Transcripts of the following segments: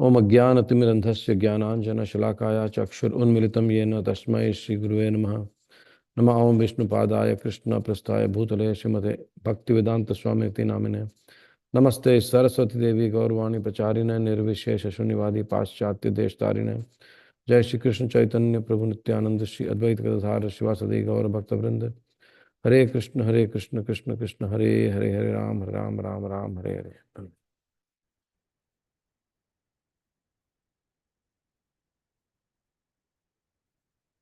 Om Ajnanatimirandhasya Jnananjana Shalakaya Chakshur Unmilitam Yena Tasmai Shri Guruve Namaha. Nama Om Vishnu Padaya Krishna Prasthaya Bhutale Srimate Bhaktivedanta Swami Ti Namine. Namaste Saraswati Devi Gaurvani Pracharine Nirvishesha Shunivadi Paschatya Deshtarine. Jai Shri Krishna Chaitanya Prabhu Nityananda Shri Advaita Gadadhara Shivasadi Gaura Bhakta Vrinda. Hare Krishna Krishna Krishna Hare Hare Hare Ram Ram Ram Ram Hare Hare.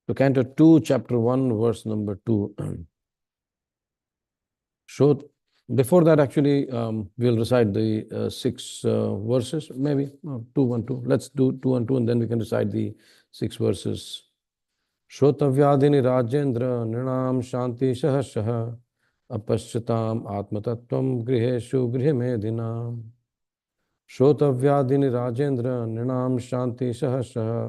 So Canto 2, Chapter 1, verse number 2. So before that, actually, we'll recite the 6 verses, maybe 2, 1, 2. Let's do 2 and 2, and then we can recite the 6 verses. Shrotavyadini Rajendra Nrinam Shanti Shahashaha Apashyatam Atmatattvam Griheshu Grihimedinam. Shrotavyadini Rajendra Nrinam Shanti Shahashaha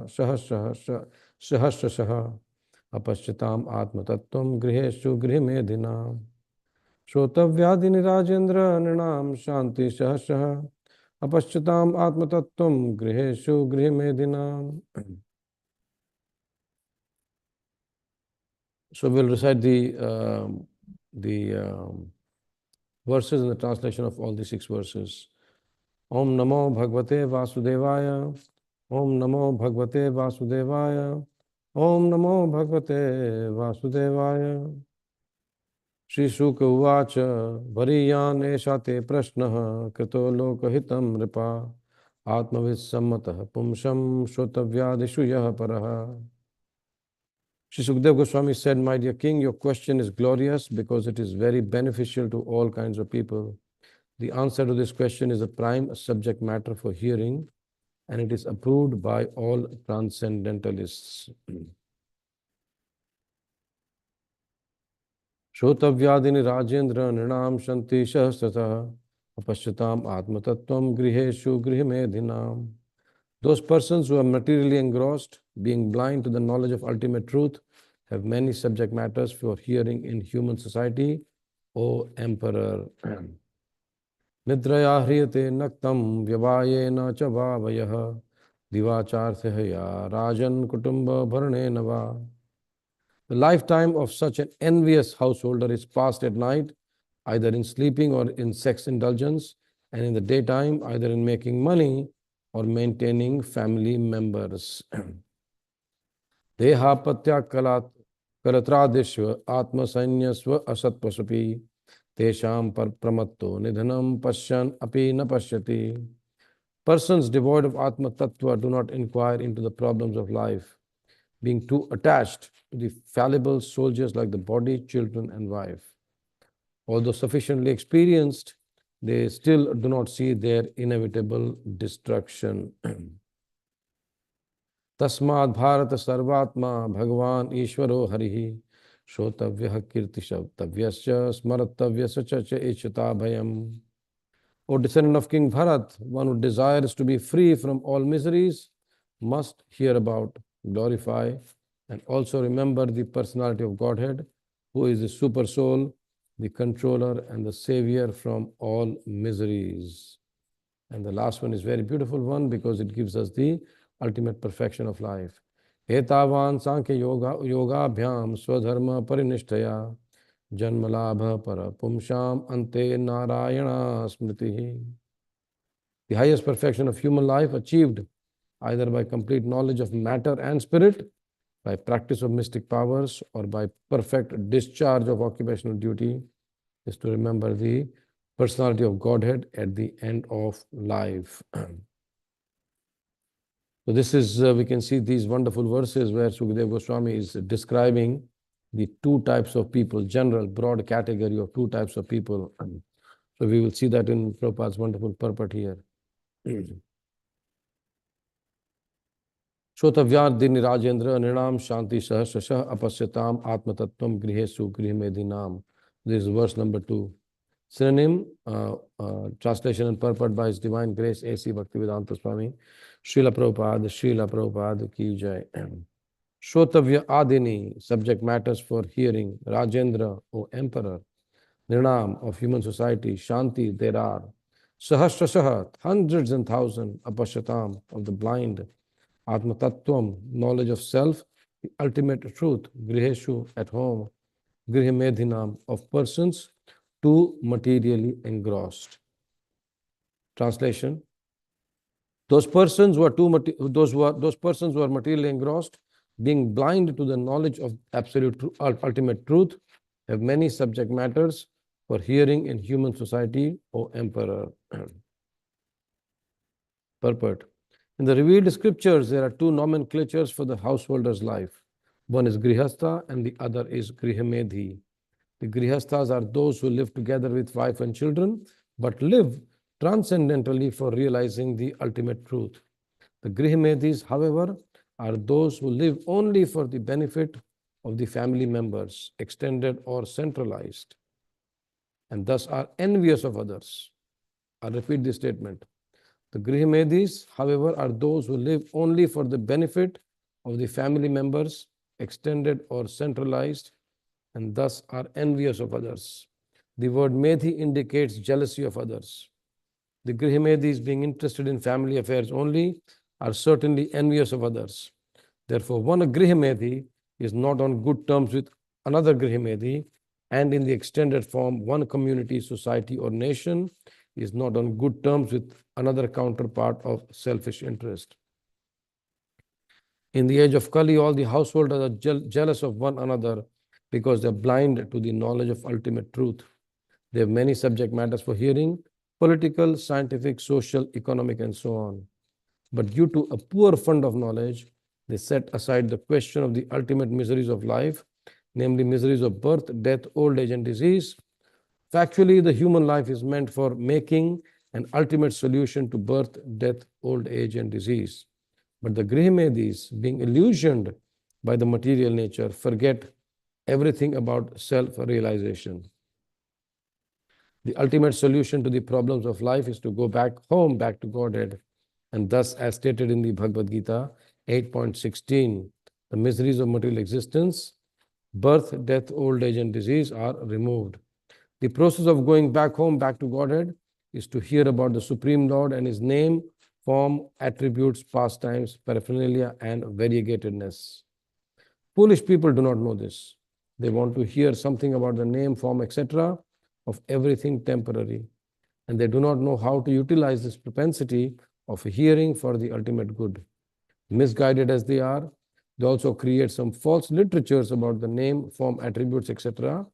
Apashyatam Atmatattvam Griheshu Grihimedinam. Shrotavyadini Rajendra Nrinam Shanti Shahashaha Apashyatam Atmatattvam Griheshu Grihimedinam. So we'll recite the verses in the translation of all the 6 verses. Om Namo Bhagavate Vasudevaya. Om Namo Bhagavate Vasudevaya. Om Namo Bhagavate Vasudevaya. Shri Shuka Uvacha Variyan Eshate Prashnaha Krito Lokahitam Ripa Atmavid Sammatah Pumsham Shrotavyadishu Yaha Paraha. Shri Sukadeva Goswami said, "My dear king, your question is glorious because it is very beneficial to all kinds of people. The answer to this question is a prime subject matter for hearing, and it is approved by all transcendentalists." Shrotavyadini Rajendra Nrinam Shanti Shahasrata Apashyatam Atmatattvam Griheshu Grihimedinam. Those persons who are materially engrossed, being blind to the knowledge of ultimate truth, have many subject matters for hearing in human society, O Emperor. Nidraya hriyate naktam vyavayena cha vavayaha divacharthaya rajan kutumba bharane nava. The lifetime of such an envious householder is passed at night, either in sleeping or in sex indulgence, and in the daytime, either in making money or maintaining family members. Deha patya kalatradishva atma sanyasva asatpasapi tesham pramatto nidhanam pashyan api na pashyati. Persons devoid of Atma Tattva do not inquire into the problems of life, being too attached to the fallible soldiers like the body, children, and wife. Although sufficiently experienced, they still do not see their inevitable destruction. Tasmad Bharata Sarvatma Bhagavan Ishvaro Harihi Shrotavyah Kirtishavtavyasya Smarattavyasya Cha Echata Bhayam. O descendant of King Bharat, one who desires to be free from all miseries must hear about, glorify, and also remember the personality of Godhead, who is the super soul, the controller, and the savior from all miseries. And the last one is very beautiful one because it gives us the ultimate perfection of life. Etavan Sankhya Yoga Bhyam Swadharma Parinishtaya Janmalabha Para Pumsham Ante Narayana Smritihi. The highest perfection of human life achieved either by complete knowledge of matter and spirit, by practice of mystic powers, or by perfect discharge of occupational duty, is to remember the personality of Godhead at the end of life. So this is, we can see these wonderful verses where Sukadeva Goswami is describing the 2 types of people, general, broad category of 2 types of people. So we will see that in Prabhupada's wonderful purport here. Shrotavyadini Rajendra Nrinam Shanti Sahasrasha Apasyatam Atmatattvam Grihesu Grihimedinam. This is verse number 2. Synonym, translation and purport by His Divine Grace A.C. Bhaktivedanta Swami Srila Prabhupada ki jai. Shrotavya Adini, subject matters for hearing. Rajendra, O Emperor. Nrinam, of human society. Shanti, there are. Sahasrasahat, hundreds and thousands, apashatam, of the blind, Atma Tattvam, knowledge of self, the ultimate truth, Griheshu, at home, Grihimedhinam, of persons too materially engrossed. Translation: those persons who are materially engrossed, being blind to the knowledge of absolute ultimate truth, have many subject matters for hearing in human society, O Emperor. Purport: in the revealed scriptures, there are two nomenclatures for the householder's life. One is Grihastha and the other is Grihimedhi. The Grihasthas are those who live together with wife and children, but live transcendentally for realizing the ultimate truth. The Grihimedhis, however, are those who live only for the benefit of the family members, extended or centralized, and thus are envious of others. I'll repeat this statement. The Grihimedhis, however, are those who live only for the benefit of the family members, extended or centralized, and thus are envious of others. The word Medhi indicates jealousy of others. The Grihimedhis, being interested in family affairs only, are certainly envious of others. Therefore, one Grihimedhi is not on good terms with another Grihimedhi, and in the extended form, one community, society, or nation is not on good terms with another counterpart of selfish interest. In the age of Kali, all the householders are jealous of one another because they're blind to the knowledge of ultimate truth. They have many subject matters for hearing: political, scientific, social, economic, and so on. But due to a poor fund of knowledge, they set aside the question of the ultimate miseries of life, namely miseries of birth, death, old age, and disease. Factually, the human life is meant for making an ultimate solution to birth, death, old age, and disease. But the Grihimedhis, being illusioned by the material nature, forget everything about self-realization. The ultimate solution to the problems of life is to go back home, back to Godhead. And thus, as stated in the Bhagavad Gita 8.16, the miseries of material existence, birth, death, old age, and disease are removed. The process of going back home, back to Godhead, is to hear about the Supreme Lord and His name, form, attributes, pastimes, paraphernalia, and variegatedness. Foolish people do not know this. They want to hear something about the name, form, etc. of everything temporary, and they do not know how to utilize this propensity of hearing for the ultimate good. Misguided as they are, they also create some false literatures about the name, form, attributes, etc.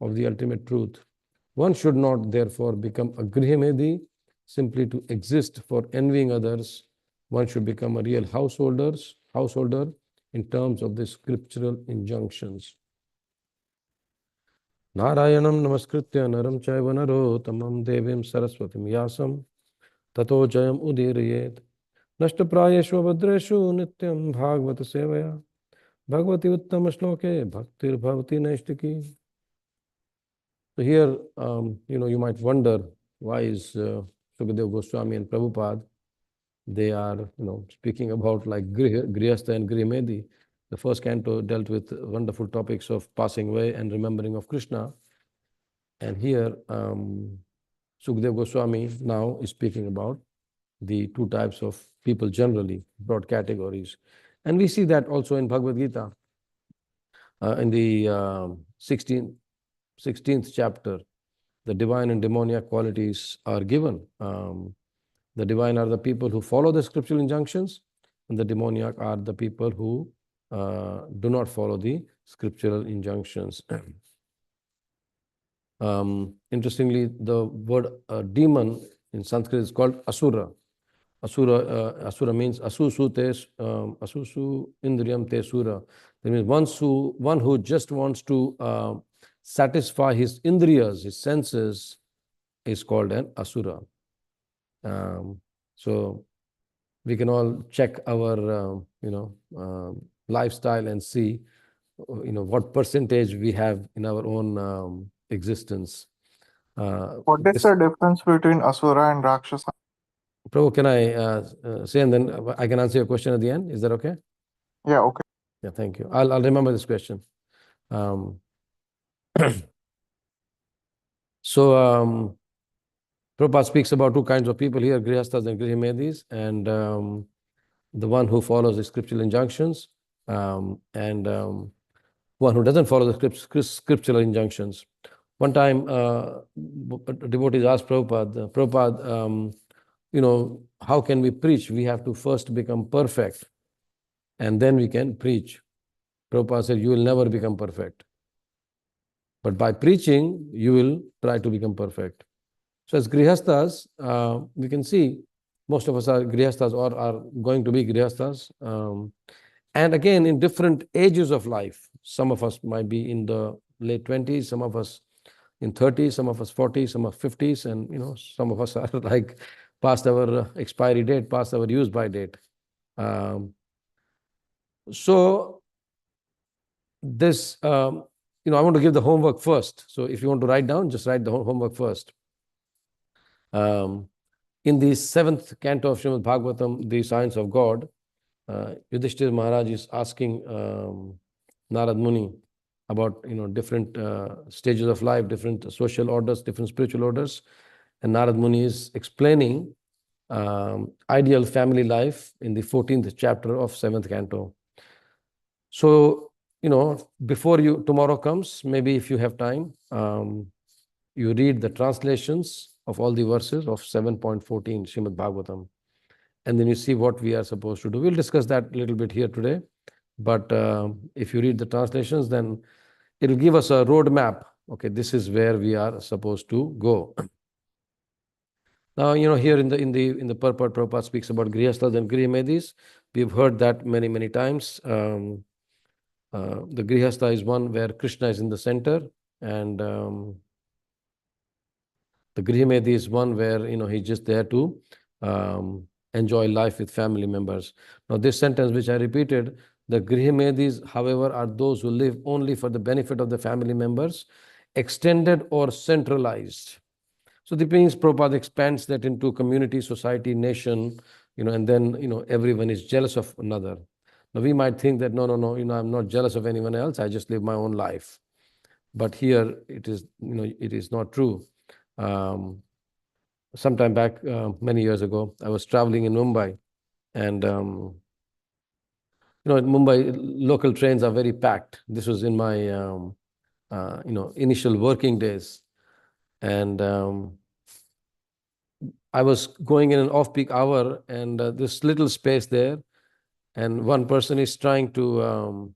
of the ultimate truth. One should not, therefore, become a Grihimedhi simply to exist for envying others. One should become a real householder in terms of the scriptural injunctions. Narayanam namaskritya naram chaiva narottamam devim saraswatim yasam tato jayam udirayet nashtaprayeshu abhadreshu nityam bhagavata sevaya bhagavati uttama shloke bhaktir bhavati naishtiki. So here, you might wonder, why is Sukadeva Goswami and Prabhupada, they are, speaking about like Grihastha and Grihimedhi. The first canto dealt with wonderful topics of passing away and remembering of Krishna. And here, Sukadeva Goswami now is speaking about the two types of people generally, broad categories. And we see that also in Bhagavad Gita. In the 16th chapter, the divine and demoniac qualities are given. The divine are the people who follow the scriptural injunctions, and the demoniac are the people who do not follow the scriptural injunctions. Interestingly, the word demon in Sanskrit is called asura. Asura means asusu indriyam te sura. That means one who just wants to satisfy his indriyas, his senses, is called an asura. So we can all check our lifestyle and see what percentage we have in our own existence. What is the difference between Asura and Rakshasa? Prabhu, can I say, and then I can answer your question at the end? Is that okay? Yeah, okay. Yeah, thank you. I'll remember this question. So Prabhupada speaks about two kinds of people here, Grihasthas and Grihimedis, and the one who follows the scriptural injunctions, and one who doesn't follow the scriptural injunctions. One time, devotees asked Prabhupada, how can we preach? We have to first become perfect, and then we can preach. Prabhupada said, you will never become perfect. But by preaching, you will try to become perfect. So as Grihasthas, we can see most of us are Grihasthas or are going to be Grihasthas. And again, in different ages of life. Some of us might be in the late 20s, some of us in 30s, some of us 40s, some of 50s, and some of us are like past our expiry date, past our use by date. So this, I want to give the homework first. So if you want to write down, just write the homework first. In the 7th canto of Srimad Bhagavatam, the Science of God, Yudhishthira Maharaj is asking Narad Muni about different stages of life, different social orders, different spiritual orders, and Narad Muni is explaining ideal family life in the 14th chapter of 7th canto. So before tomorrow comes, maybe if you have time, you read the translations of all the verses of 7.14 Srimad Bhagavatam, and then you see what we are supposed to do. We'll discuss that a little bit here today, but if you read the translations, then it'll give us a roadmap. Okay, this is where we are supposed to go. Now, here in the purport, Prabhupada speaks about Grihasthas and Grihimedis. We've heard that many times. The Grihastha is one where Krishna is in the center, and the Grihimedi is one where he's just there to enjoy life with family members. Now, this sentence which I repeated, the Grihimedis, however, are those who live only for the benefit of the family members, extended or centralized. So the means Prabhupada expands that into community, society, nation, and then everyone is jealous of another. Now we might think that no, I'm not jealous of anyone else. I just live my own life. But here it is, it is not true. Sometime back, many years ago, I was traveling in Mumbai, and in Mumbai, local trains are very packed. This was in my initial working days, and I was going in an off-peak hour, and this little space there, and one person is trying to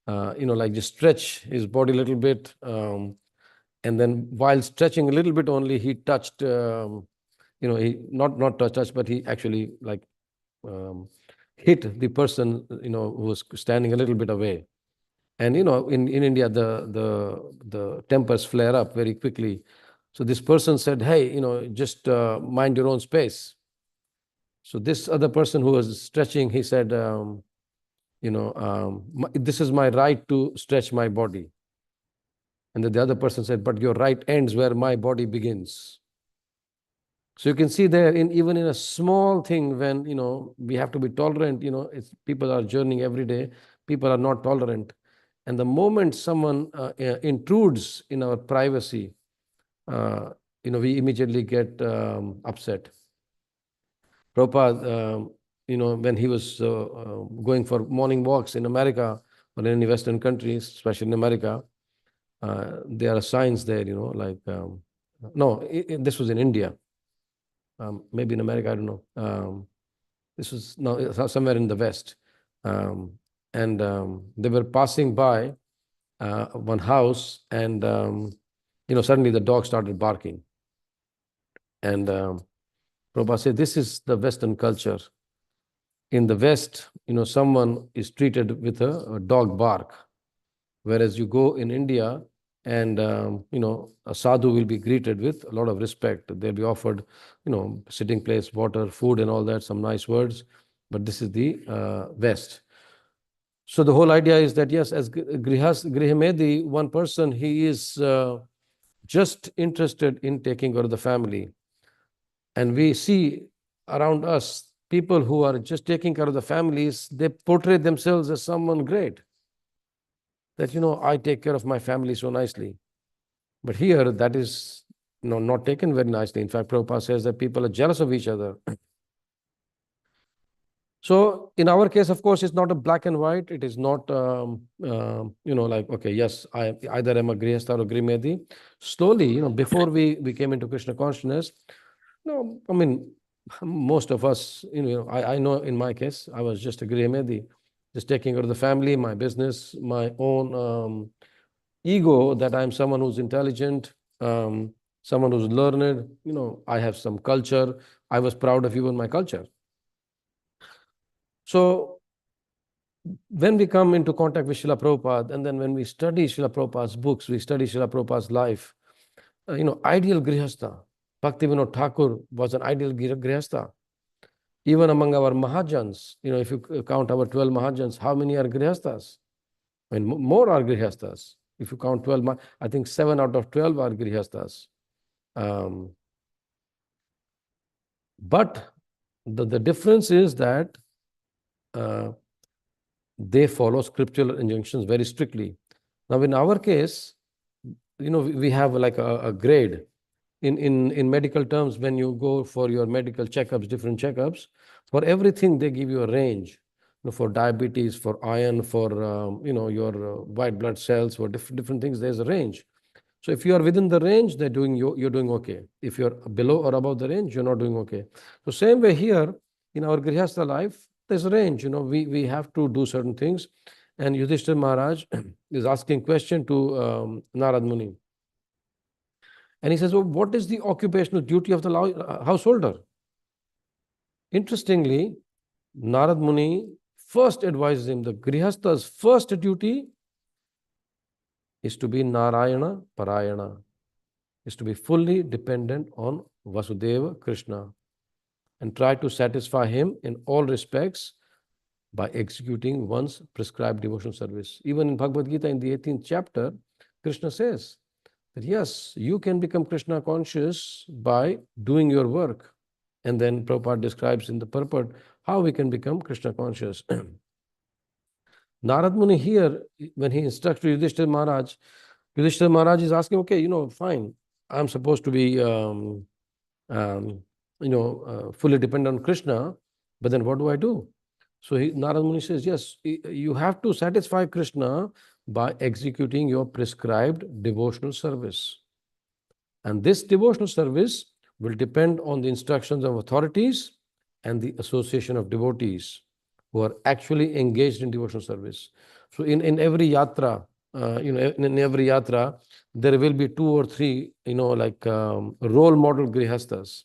like just stretch his body a little bit, and then while stretching a little bit only, he touched, he not touched, but he actually like hit the person, who was standing a little bit away. And in India, the tempers flare up very quickly. So this person said, hey, just mind your own space. So this other person who was stretching, he said, this is my right to stretch my body. And then the other person said, but your right ends where my body begins. So you can see there, even in a small thing, when we have to be tolerant, people are journeying every day, people are not tolerant. And the moment someone intrudes in our privacy, we immediately get upset. Prabhupada, when he was going for morning walks in America or in any Western countries, especially in America, there are signs there, like, this was in India. Maybe in America, I don't know. This was somewhere in the West. And they were passing by one house, and suddenly the dog started barking. And Prabhupada said, this is the Western culture. In the West, someone is treated with a dog bark. Whereas you go in India, and a sadhu will be greeted with a lot of respect. They'll be offered, sitting place, water, food, and all that, some nice words. But this is the West. So the whole idea is that, yes, as Grihimedi, one person, he is just interested in taking care of the family. And we see around us people who are just taking care of the families, they portray themselves as someone great. That, I take care of my family so nicely. But here, that is not taken very nicely. In fact, Prabhupada says that people are jealous of each other. So in our case, of course, it's not a black and white. It is not, like, okay, yes, I either am a Grihastha or Grimedi. Slowly, before we came into Krishna consciousness, I mean, most of us, I know in my case, I was just a Grimedi, just taking care of the family, my business, my own ego that I'm someone who's intelligent, someone who's learned, I have some culture. I was proud of even my culture. So when we come into contact with Srila Prabhupada, and then when we study Srila Prabhupada's books, we study Srila Prabhupada's life, ideal Grihastha. Bhaktivinoda Thakur was an ideal Grihastha. Even among our Mahajans, if you count our 12 Mahajans, how many are Grihasthas? I mean, more are Grihasthas. If you count 12, I think 7 out of 12 are Grihasthas. But the difference is that they follow scriptural injunctions very strictly. Now, in our case, we have like a grade. In medical terms, when you go for your medical checkups, different checkups, for everything they give you a range. For diabetes, for iron, for your white blood cells, for different things, there's a range. So if you are within the range, you're doing okay. If you're below or above the range, you're not doing okay. So same way here in our Grihastha life, there's a range. We have to do certain things. And Yudhishthira Maharaj is asking question to Narad Muni. And he says, well, what is the occupational duty of the householder? Interestingly, Narad Muni first advises him, the Grihastha's first duty is to be Narayana Parayana, is to be fully dependent on Vasudeva Krishna and try to satisfy him in all respects by executing one's prescribed devotional service. Even in Bhagavad Gita, in the 18th chapter, Krishna says that yes, you can become Krishna conscious by doing your work. And then Prabhupada describes in the purport how we can become Krishna conscious. Narad Muni here, when he instructs Yudhishthira Maharaj is asking, okay, fine, I'm supposed to be, fully dependent on Krishna, but then what do I do? So Narad Muni says, yes, you have to satisfy Krishna by executing your prescribed devotional service. And this devotional service will depend on the instructions of authorities and the association of devotees who are actually engaged in devotional service. So in every yatra, in every yatra, there will be 2 or 3, role model Grihasthas.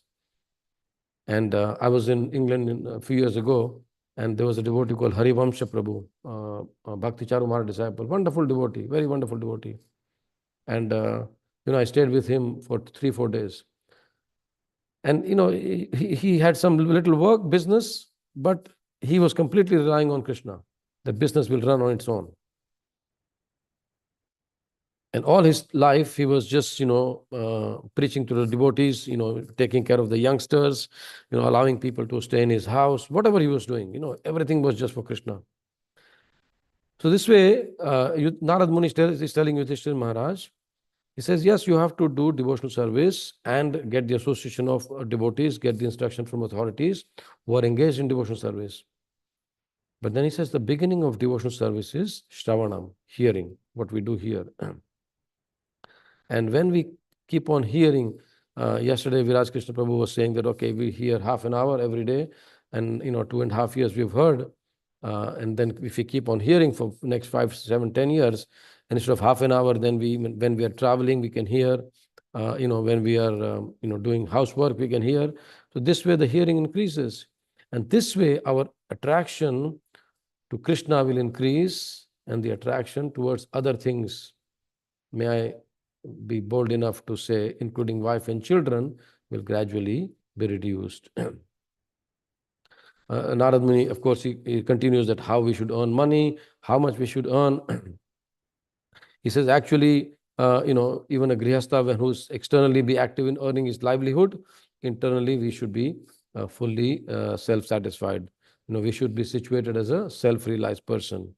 And I was in England a few years ago, and there was a devotee called Harivamsha Prabhu, Bhakti Charu Maharaj disciple, wonderful devotee, very wonderful devotee. And, I stayed with him for 3-4 days. And, he had some little work, business, but he was completely relying on Krishna. The business will run on its own. And all his life, he was just, preaching to the devotees, taking care of the youngsters, allowing people to stay in his house, whatever he was doing, everything was just for Krishna. So this way, Narad Muni is telling Yudhishthira Maharaj, he says, yes, you have to do devotional service and get the association of devotees, get the instruction from authorities who are engaged in devotional service. But then he says the beginning of devotional service is Shravanam, hearing, what we do here. And when we keep on hearing, yesterday Viraj Krishna Prabhu was saying that, okay, we hear half an hour every day, and 2.5 years we've heard, and then if we keep on hearing for next 5, 7, 10 years, and instead of half an hour, then when we are traveling, we can hear, when we are, doing housework, we can hear. So this way the hearing increases. And this way our attraction to Krishna will increase, and the attraction towards other things, may I be bold enough to say, including wife and children, will gradually be reduced. Narad Muni, of course, he continues that how we should earn money, how much we should earn. He says, actually, even a Grihastha who's externally be active in earning his livelihood, internally we should be fully self-satisfied. We should be situated as a self-realized person.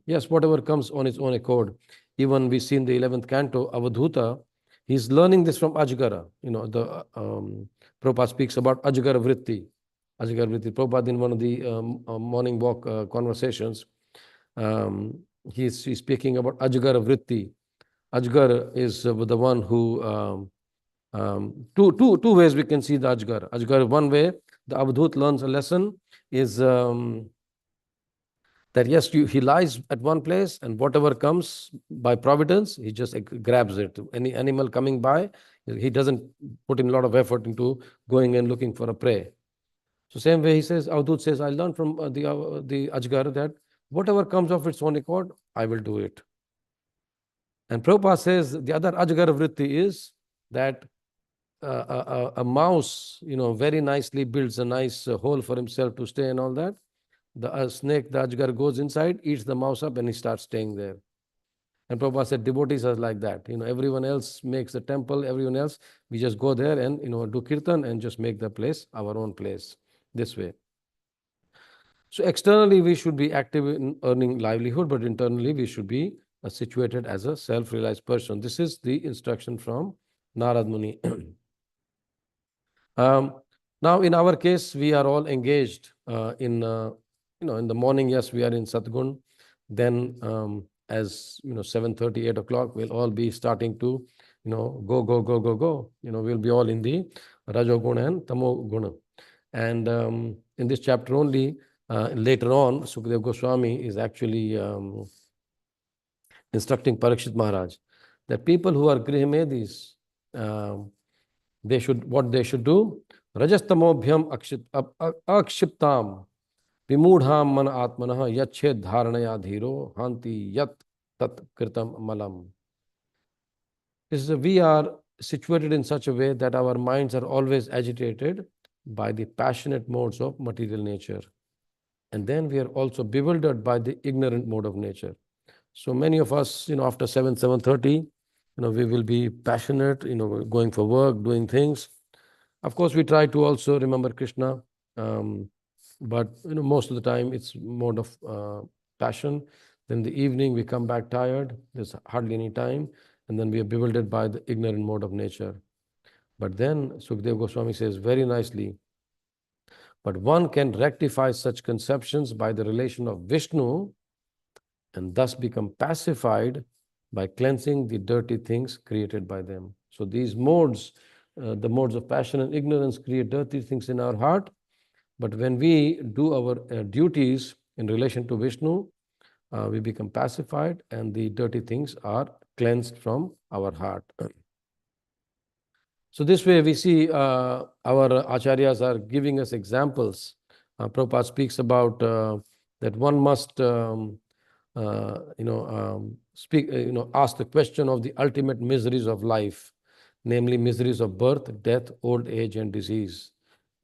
Yes, whatever comes on its own accord. Even we see in the 11th canto, Avadhuta, He's learning this from Ajgara. Prabhupada speaks about Ajgara Vritti. Ajgara Vritti. Prabhupada, in one of the morning walk conversations, he's speaking about Ajgara Vritti. Ajgar is the one who, two ways we can see the Ajgar. Ajgar, one way, the Avadhut learns a lesson is that yes, he lies at one place, and whatever comes by providence, he just grabs it. Any animal coming by, he doesn't put in a lot of effort into going and looking for a prey. So same way he says, Avadhut says, I learned from the Ajgar that whatever comes of its own accord, I will do it. And Prabhupada says the other Ajgar Vritti is that a mouse, very nicely builds a nice hole for himself to stay and all that. The snake, the Ajgar, goes inside, eats the mouse up, and he starts staying there. And Prabhupada said devotees are like that. Everyone else makes the temple, everyone else, we just go there and, do kirtan and just make the place our own place this way. So externally, we should be active in earning livelihood, but internally, we should be situated as a self-realized person. This is the instruction from Narad Muni. Now, in our case, we are all engaged in the morning. Yes, we are in Satgun. Then, as 7:30, 8 o'clock, we'll all be starting to, go. We'll be all in the Rajoguna and Tamoguna. And in this chapter only, later on, Sukadeva Goswami is actually instructing Parīkṣit Maharaj that people who are Grihimedis, what they should do, Rajastamobhyam akshiptam vimudham man atmanah yached dharanaya dhiro hanti yat tat kritam malam. We are situated in such a way that our minds are always agitated by the passionate modes of material nature. And then we are also bewildered by the ignorant mode of nature. So many of us, after 7:30, we will be passionate, going for work, doing things. Of course, we try to also remember Krishna, but most of the time it's mode of passion. Then the evening we come back tired. There's hardly any time, and then we are bewildered by the ignorant mode of nature. But then Sukadeva Goswami says very nicely, but one can rectify such conceptions by the relation of Vishnu, and thus become pacified by cleansing the dirty things created by them. So these modes, the modes of passion and ignorance, create dirty things in our heart. But when we do our duties in relation to Vishnu, we become pacified and the dirty things are cleansed from our heart. So this way we see our acharyas are giving us examples. Prabhupada speaks about that one must ask the question of the ultimate miseries of life, namely miseries of birth, death, old age, and disease.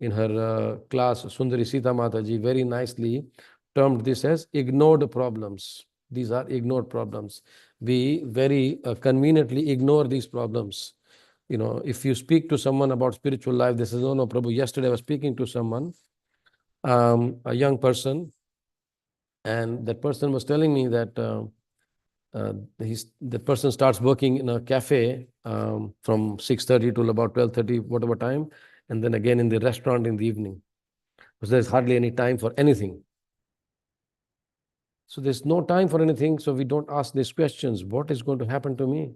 In her class, Sundari Sita Mataji very nicely termed this as ignored problems. These are ignored problems. We very conveniently ignore these problems. If you speak to someone about spiritual life, they say, no, Prabhu, yesterday I was speaking to someone, a young person, and that person was telling me that the person starts working in a cafe from 6:30 till about 12:30, whatever time, and then again in the restaurant in the evening. Because there's hardly any time for anything. So there's no time for anything, so we don't ask these questions. What is going to happen to me?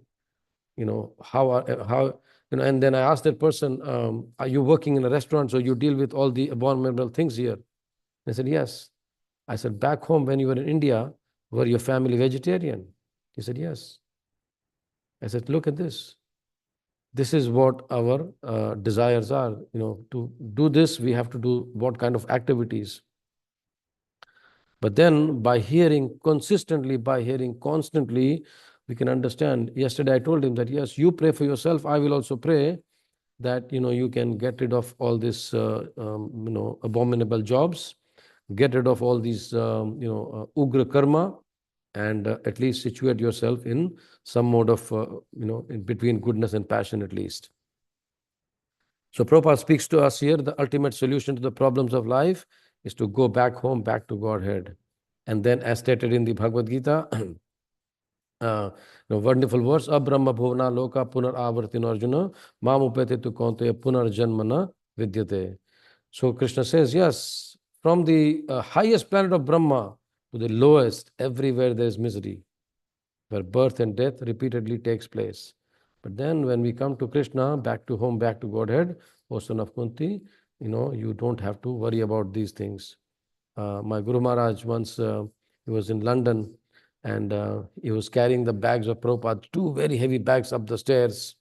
And then I asked that person, are you working in a restaurant, so you deal with all the abominable things here? They said, yes. I said, back home when you were in India, were your family vegetarian? He said, yes. I said, look at this. This is what our desires are. To do this, we have to do what kind of activities. But then by hearing consistently, by hearing constantly, we can understand. Yesterday I told him that, yes, you pray for yourself. I will also pray that, you can get rid of all this, abominable jobs, get rid of all these, ugra karma, and at least situate yourself in some mode of, in between goodness and passion at least. So Prabhupada speaks to us here, the ultimate solution to the problems of life is to go back home, back to Godhead. And then as stated in the Bhagavad Gita, wonderful words. Abrahma bhuvana loka punar avartin arjuna mamupete tu kaunteya punar janmana vidyate. So Krishna says, yes, from the highest planet of Brahma to the lowest, everywhere there is misery, where birth and death repeatedly takes place. But then when we come to Krishna, back to home, back to Godhead, O son of Kunti, you don't have to worry about these things. My Guru Maharaj once, he was in London, and he was carrying the bags of Prabhupada, 2 very heavy bags up the stairs.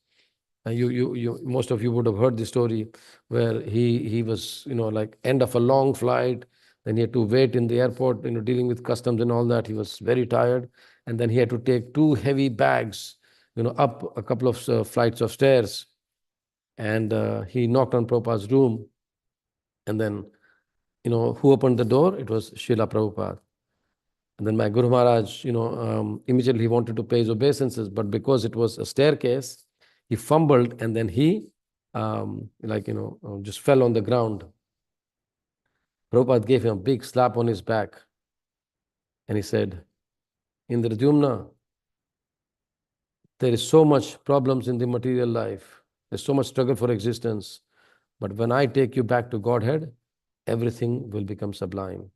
Most of you would have heard the story where he was, like end of a long flight. Then he had to wait in the airport, dealing with customs and all that. He was very tired. And then he had to take 2 heavy bags, up a couple of flights of stairs. And he knocked on Prabhupada's room. And then, who opened the door? It was Srila Prabhupada. And then my Guru Maharaj, immediately he wanted to pay his obeisances, but because it was a staircase, he fumbled and then he, just fell on the ground. Prabhupada gave him a big slap on his back. And he said, Indradyumna, there is so much problems in the material life. There's so much struggle for existence. But when I take you back to Godhead, everything will become sublime.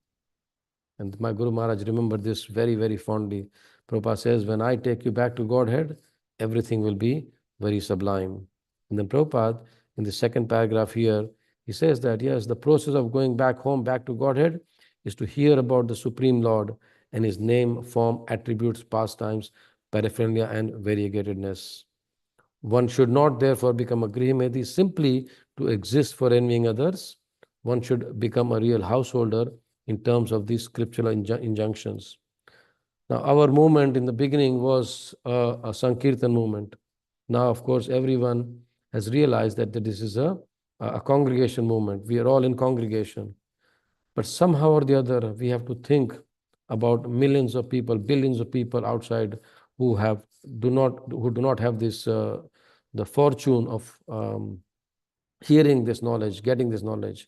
And my Guru Maharaj remembered this very, very fondly. Prabhupada says, when I take you back to Godhead, everything will be very sublime. And then Prabhupada, in the second paragraph here, he says that, yes, the process of going back home, back to Godhead, is to hear about the Supreme Lord and His name, form, attributes, pastimes, paraphernalia, and variegatedness. One should not therefore become a Grihimedi simply to exist for envying others. One should become a real householder in terms of these scriptural injunctions. Now, our movement in the beginning was a Sankirtan movement. Now, of course, everyone has realized that this is a congregation movement. We are all in congregation. But somehow or the other, we have to think about millions of people, billions of people outside who do not have this the fortune of hearing this knowledge, getting this knowledge.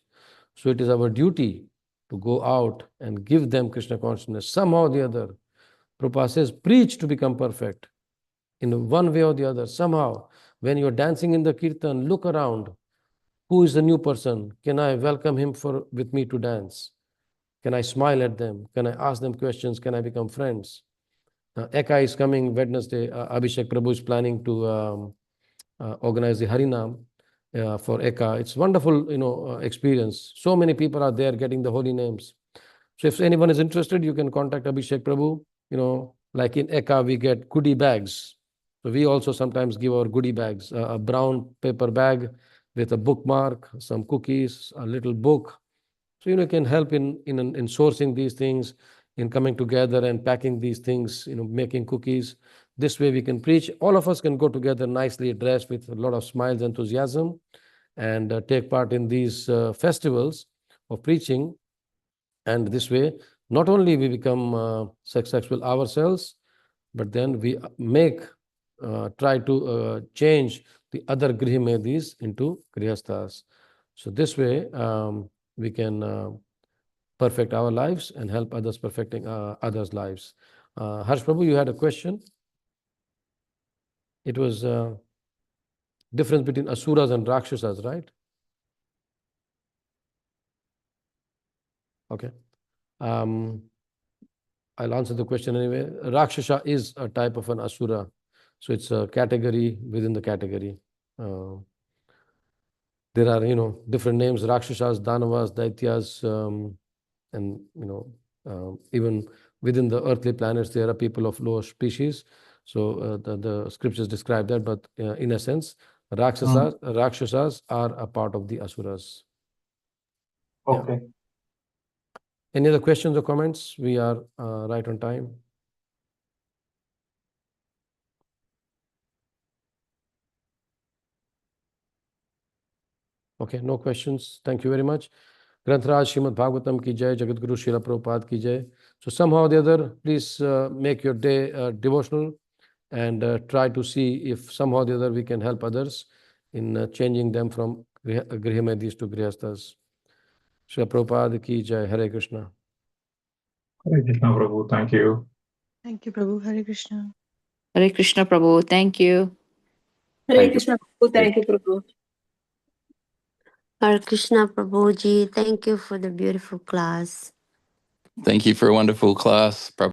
So it is our duty to go out and give them Krishna consciousness somehow or the other. Prabhupada says, preach to become perfect in one way or the other. Somehow, when you're dancing in the kirtan, look around. Who is the new person? Can I welcome him with me to dance? Can I smile at them? Can I ask them questions? Can I become friends? Eka is coming Wednesday. Abhishek Prabhu is planning to organize the Harinam for Eka. It's wonderful, experience. So many people are there getting the holy names. So if anyone is interested, you can contact Abhishek Prabhu. Like in Eka, we get goodie bags. So we also sometimes give our goodie bags, a brown paper bag with a bookmark, some cookies, a little book. So, you can help in sourcing these things, in coming together and packing these things, making cookies. This way we can preach. All of us can go together nicely dressed with a lot of smiles, enthusiasm, and take part in these festivals of preaching. And this way, not only we become successful ourselves, but then we try to change the other Grihimedis into Grihasthas. So this way, we can perfect our lives and help others perfecting others' lives. Harsh Prabhu, you had a question? It was difference between Asuras and Rakshasas, right? Okay. I'll answer the question anyway. Rakshasa is a type of an Asura. So it's a category within the category. There are, different names, Rakshasas, Danavas, Daityas, and, even within the earthly planets, there are people of lower species. So the scriptures describe that, but in a sense, Rakshasas are a part of the Asuras. Okay. Yeah. Any other questions or comments? We are right on time. Okay, no questions. Thank you very much. Grantaraj Srimad Bhagavatam ki jai, Jagat Guru Srila Prabhupada ki jai. So somehow or the other, please make your day devotional and try to see if somehow or the other we can help others in changing them from Grihimedis to Grihasthas. Srila Prabhupada ki jai. Hare Krishna. Hare Krishna, Prabhu. Thank you. Thank you, Prabhu. Hare Krishna. Hare Krishna, Prabhu. Thank you. Hare Krishna, Prabhu. Thank you, Prabhu. Hare Krishna, Prabhuji. Thank you for the beautiful class. Thank you for a wonderful class, Prabhu.